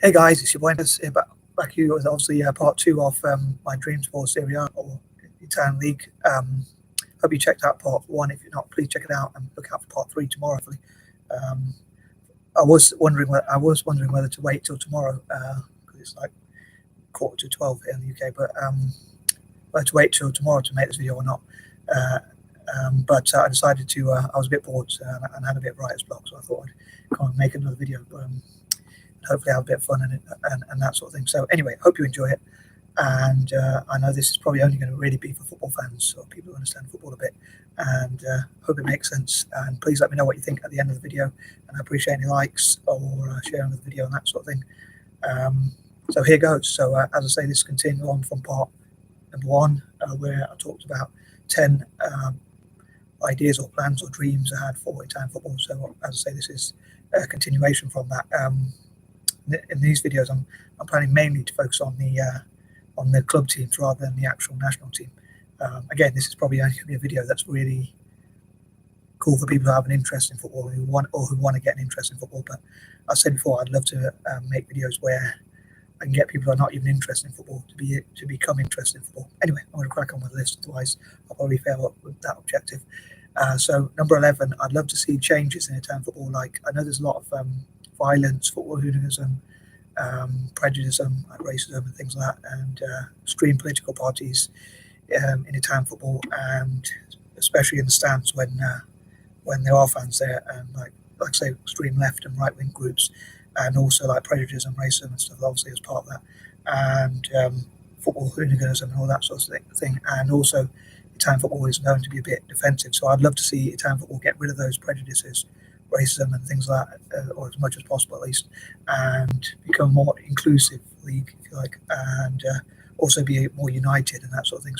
Hey guys, it's your boy M.K.S. back here with obviously part 2 of my dreams for Serie A or Italian League. Hope you checked out part 1. If you're not, please check it out and look out for part 3 tomorrow. Hopefully. I was wondering whether to wait till tomorrow because it's like 11:45 here in the UK, but whether to wait till tomorrow to make this video or not. But I decided to. I was a bit bored and had a bit of writer's block, so I thought I'd kind of make another video. Hopefully have a bit of fun and that sort of thing. So anyway, hope you enjoy it. And I know this is probably only going to really be for football fans or people who understand football a bit. And hope it makes sense. And please let me know what you think at the end of the video. And I appreciate any likes or sharing the video and that sort of thing. So here goes. So as I say, this continues on from part number 1, where I talked about 10 ideas or plans or dreams I had for Italian football. So as I say, this is a continuation from that. In these videos, I'm planning mainly to focus on the club teams rather than the actual national team. Again, this is probably only going to be a video that's really cool for people who have an interest in football, who want to get an interest in football. But I said before, I'd love to make videos where I can get people who are not even interested in football to become interested in football. Anyway, I'm going to crack on with the list, otherwise I'll probably fail with that objective. So number 11, I'd love to see changes in Italian football. Like, I know there's a lot of violence, football hooliganism, prejudice, like racism and things like that, and extreme political parties in Italian football, and especially in the stands when there are fans there, and like say extreme left and right wing groups, and also like prejudice and racism and stuff, obviously as part of that, and football hooliganism and all that sort of thing. And also Italian football is known to be a bit defensive, so I'd love to see Italian football get rid of those prejudices, racism and things like that, or as much as possible at least, and become a more inclusive league, if you like, and also be more united and that sort of thing.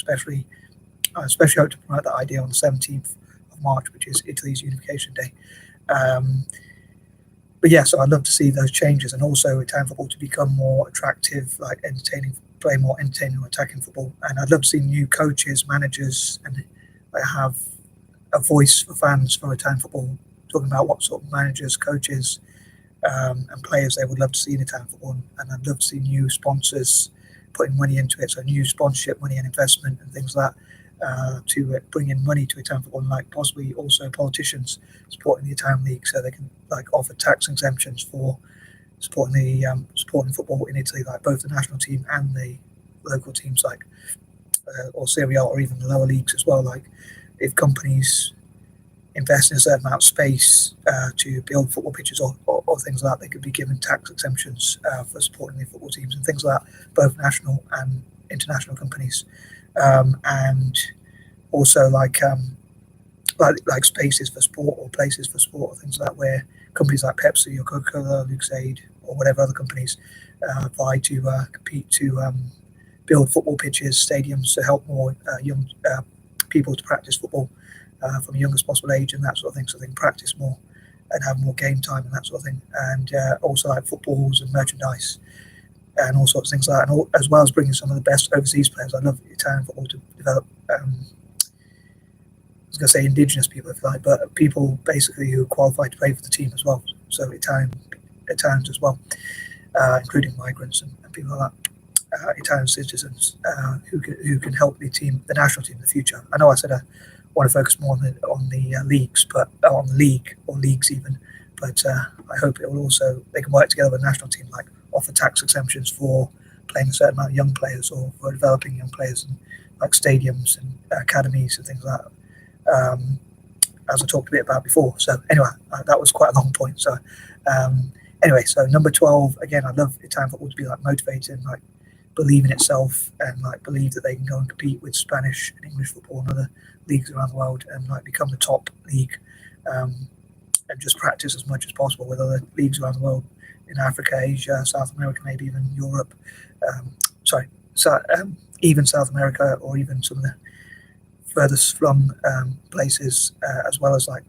I especially hope to promote that idea on the 17th of March, which is Italy's Unification Day. But yeah, so I'd love to see those changes, and also Italian football to become more attractive, like play more entertaining or attacking football. And I'd love to see new coaches, managers, and have a voice for fans for Italian football, talking about what sort of managers, coaches, and players they would love to see in Italian football. And I'd love to see new sponsors putting money into it, so new sponsorship money and investment and things like that, to bring in money to Italian football, and like possibly also politicians supporting the Italian league, so they can like offer tax exemptions for supporting football in Italy, like both the national team and the local teams, like or Serie A, or even the lower leagues as well. Like if companies invest in a certain amount of space to build football pitches or things like that, they could be given tax exemptions for supporting the football teams and things like that, both national and international companies. And also like spaces for sport or places for sport or things like that, where companies like Pepsi or Coca-Cola, Lucozade, or whatever other companies vie to compete to build football pitches, stadiums, to help more young people to practice football from the youngest possible age and that sort of thing, so they can practice more and have more game time and that sort of thing. And also like footballs and merchandise and all sorts of things like that, and as well as bringing some of the best overseas players. I love Italian football to develop, I was going to say indigenous people, if you like, but people basically who qualify to play for the team as well, so Italians as well, including migrants and people like that. Italian citizens who can help the national team in the future. I know I said I want to focus more on the leagues, but on the league or leagues even. But I hope it will also, they can work together with the national team, like offer tax exemptions for playing a certain amount of young players, or for developing young players, and like stadiums and academies and things like that. As I talked a bit about before. So anyway, that was quite a long point. So anyway, so number 12, again, I love Italian football to be like motivated and like believe in itself, and like believe that they can go and compete with Spanish and English football and other leagues around the world, and like become the top league, and just practice as much as possible with other leagues around the world, in Africa, Asia, South America, maybe even Europe, even South America, or even some of the furthest flung places, as well as like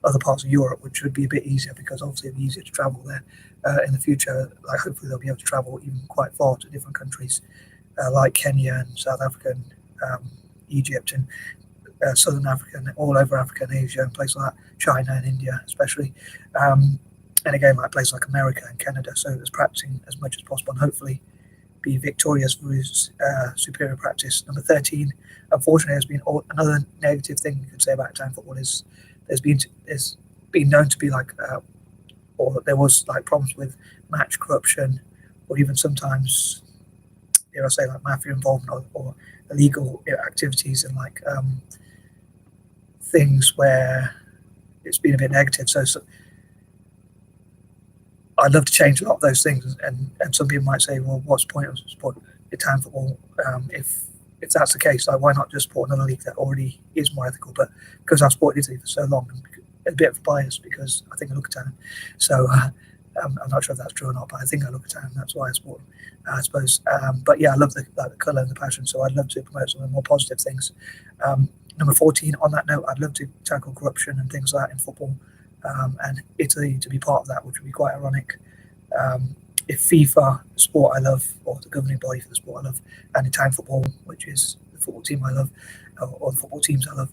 other parts of Europe, which would be a bit easier, because obviously it'd be easier to travel there in the future. Like hopefully they'll be able to travel even quite far to different countries, like Kenya and South Africa and Egypt and Southern Africa and all over Africa and Asia and places like that, China and India especially. and again, like places like America and Canada. So it's practicing as much as possible and hopefully be victorious for his superior practice. Number 13, unfortunately, has been another negative thing you could say about Italian football is there's been known to be like, or there was like problems with match corruption, or even sometimes, dare I say, like mafia involvement or illegal activities and like things where it's been a bit negative. So I'd love to change a lot of those things, and some people might say, well, what's the point of support Italian football if that's the case? Like, why not just support another league that already is more ethical? But because I've supported Italy for so long, a bit of a bias because I think I look Italian. So I'm not sure if that's true or not, but I think I look Italian. That's why I support them, I suppose. But yeah, I love the colour and the passion. So I'd love to promote some of the more positive things. Number 14, on that note, I'd love to tackle corruption and things like that in football. And Italy to be part of that, which would be quite ironic. If FIFA, the sport I love, or the governing body for the sport I love, and Italian football, which is the football team I love, or the football teams I love,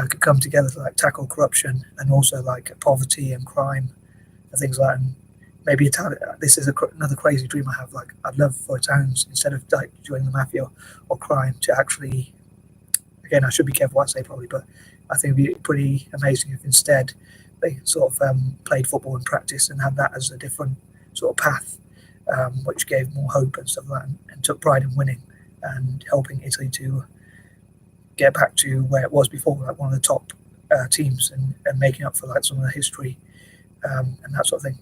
could come together to like tackle corruption and also like poverty and crime and things like that. And maybe Italian, this is another crazy dream I have. Like, I'd love for Italians, instead of like joining the mafia or crime, to actually, again, I should be careful what I say probably, but I think it'd be pretty amazing if instead they sort of played football and practice and had that as a different sort of path, which gave more hope and stuff like that, and took pride in winning and helping Italy to get back to where it was before, like one of the top teams, and making up for like some of the history and that sort of thing.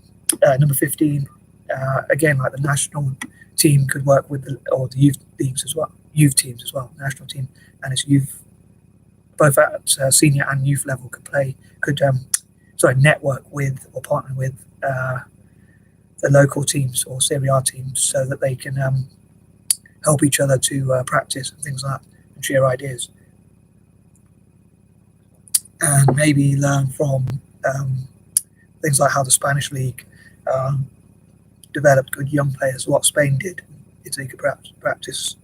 Number 15, again, like the national team could work with the youth leagues as well, youth teams as well, national team and its youth, both at senior and youth level, could network with or partner with the local teams or Serie A teams, so that they can help each other to practice and things like that and share ideas, and maybe learn from things like how the Spanish league developed good young players, what Spain did. Italy could perhaps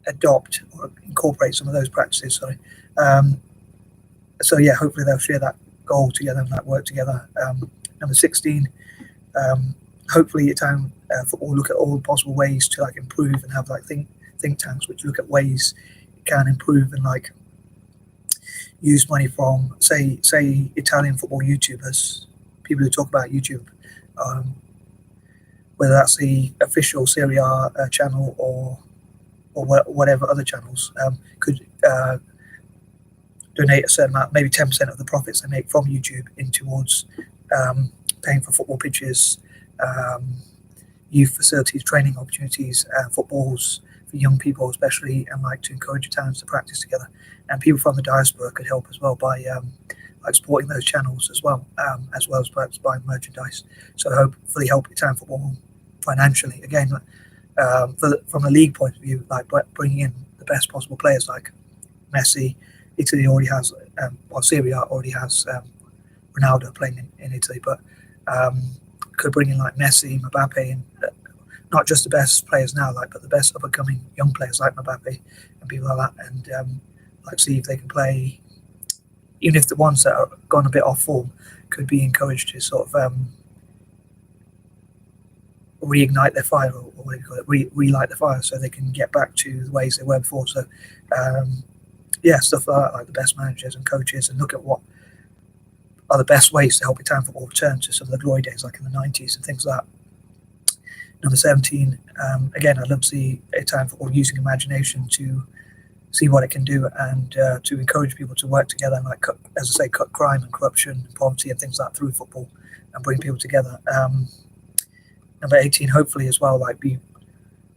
adopt or incorporate some of those practices. So yeah, hopefully they'll share that goal together and that work together. Number 16, hopefully Italian football will look at all possible ways to like improve and have like think tanks which look at ways it can improve and like use money from say Italian football YouTubers, people who talk about YouTube, whether that's the official Serie A channel or whatever other channels, could donate a certain amount, maybe 10% of the profits they make from YouTube in towards paying for football pitches, youth facilities, training opportunities, footballs for young people especially, and like to encourage Italians to practice together. And people from the diaspora could help as well by like supporting those channels as well as perhaps buying merchandise. So hopefully help Italian football financially. Again, from a league point of view, like bringing in the best possible players like Messi. Italy already has, Serie A already has Ronaldo playing in Italy, but could bring in like Messi, Mbappe, and not just the best players now, like, but the best up and coming young players like Mbappe and people like that, and like see if they can play, even if the ones that are gone a bit off form could be encouraged to sort of reignite their fire, or what do you call it, relight the fire, so they can get back to the ways they were before. So yeah, stuff like that, like the best managers and coaches, and look at what are the best ways to help Italian football return to some of the glory days, like in the 90s and things like that. Number 17, again, I'd love to see Italian football using imagination to see what it can do, and to encourage people to work together and, like, as I say, cut crime and corruption and poverty and things like that through football and bring people together. Number 18, hopefully as well, like, be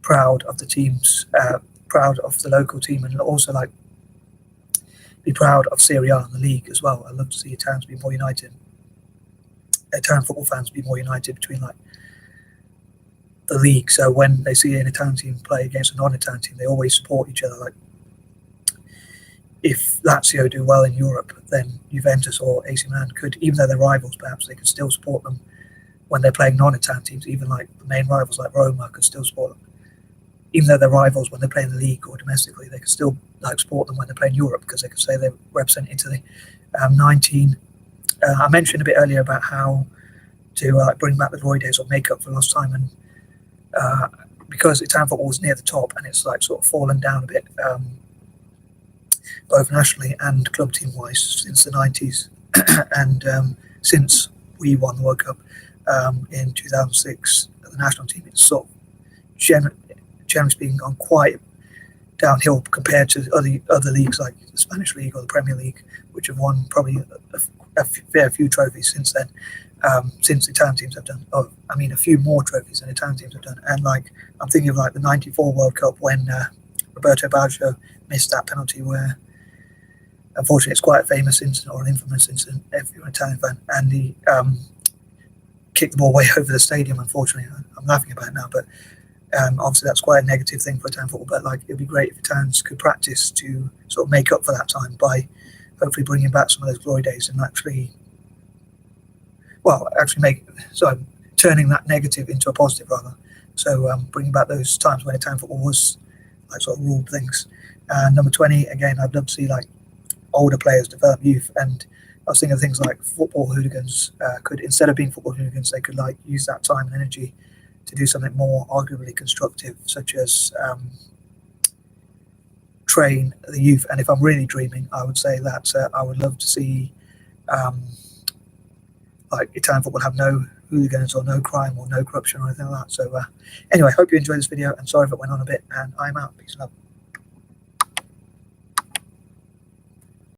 proud of the teams, proud of the local team, and also like be proud of Serie A and the league as well. I'd love to see Italians be more united, Italian football fans be more united between like the league. So when they see an Italian team play against a non-Italian team, they always support each other. Like, if Lazio do well in Europe, then Juventus or AC Milan could, even though they're rivals, perhaps they could still support them when they're playing non-Italian teams. Even like the main rivals like Roma could still support them, even though they're rivals when they play in the league or domestically. They could still like support them when they play in Europe, because they could say they represent Italy. 19, I mentioned a bit earlier about how to bring back the glory days or make up for lost time, and because Italian football was near the top and it's like sort of fallen down a bit, both nationally and club team wise since the 90s, and since we won the World Cup in 2006, the national team, it's sort of generally speaking gone quite downhill compared to other leagues like the Spanish League or the Premier League, which have won probably a fair few trophies since then. Since the Italian teams have done, a few more trophies than Italian teams have done. And like, I'm thinking of like the '94 World Cup when Roberto Baggio missed that penalty, where unfortunately it's quite a famous incident, or an infamous incident if you're an Italian fan, and he kicked the ball way over the stadium. Unfortunately, I'm laughing about it now, but obviously that's quite a negative thing for Italian football. But like, it'd be great if Italians could practice to sort of make up for that time by hopefully bringing back some of those glory days and turning that negative into a positive rather. So bringing back those times when Italian football was like sort of ruled things. And number 20, again, I'd love to see like older players develop youth. And I was thinking of things like football hooligans could, instead of being football hooligans, they could like use that time and energy to do something more arguably constructive, such as train the youth. And if I'm really dreaming, I would say that I would love to see like Italian football have no hooligans or no crime or no corruption or anything like that. So anyway, hope you enjoyed this video, and sorry if it went on a bit, and I'm out. Peace and love.